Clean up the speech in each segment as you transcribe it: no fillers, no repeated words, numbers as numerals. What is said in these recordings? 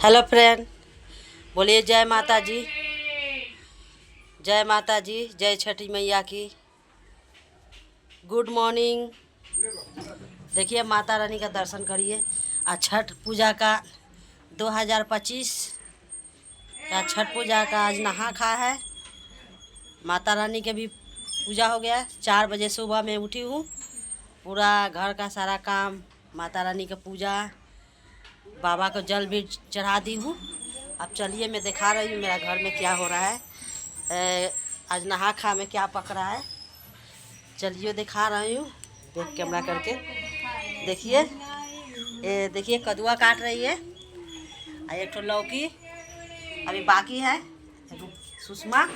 Hello friend, बोलिए जय माता जी, जय माता जी, जय छठी मैया की। Good morning. देखिए माता रानी का दर्शन करिए। आज छठ पूजा का 2025 का छठ पूजा का आज नहा खा है। माता रानी के भी पूजा हो गया। 4 बजे सुबह में उठी हूँ। पूरा घर का सारा काम, माता रानी का पूजा, बाबा को जल भी चढ़ा दी हूँ। अब चलिए मैं दिखा रही हूँ मेरा घर में क्या हो रहा है। आज नहा खा में क्या पक रहा है, चलिए दिखा रही हूँ। बैक कैमरा करके देखिए। ये देखिए कद्दुआ काट रही है और एक ठो लौकी अभी बाकी है, सुषमा।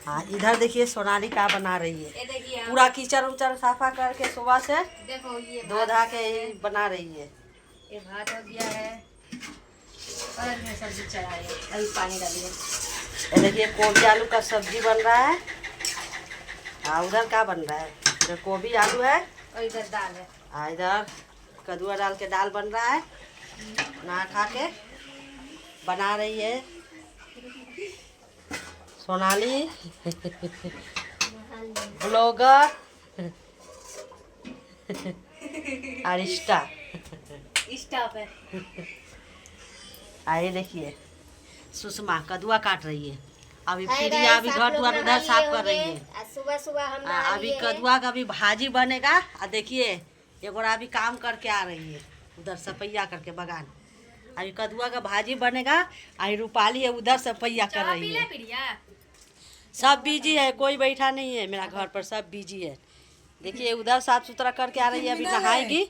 हाँ, इधर देखिए सोनाली का बना रही है। पूरा कीचड़ उचड़ साफा करके सुबह से देखो ये धो धा के बना रही है। ये भात हो गया है और मैं सब्जी चढ़ाई है, अभी पानी डालिए। ये देखिए गोभी आलू का सब्जी बन रहा है। हाँ, उधर क्या बन रहा है? इधर गोभी आलू है और इधर दाल है। हाँ, इधर कद्दुआ डाल के दाल बन रहा है। नहा खा के बना रही है सोनाली ब्लॉगर अरिष्टा। स्टॉप है। आइए देखिए सुषमा कद्दुआ काट रही है। अभी फिर अभी घर द्वार उधर साफ कर रही है। सुबह सुबह हम अभी कद्दुआ का भी भाजी बनेगा। और देखिए एक और अभी काम करके आ रही है उधर सफैया करके बगान। अभी कद्दुआ का भाजी बनेगा। अभी रूपाली है उधर सफैया कर रही है। सब बिजी है, कोई बैठा नहीं है मेरा घर पर, सब बिजी है। देखिए उधर साफ सुथरा करके आ रही है, अभी नहाएगी।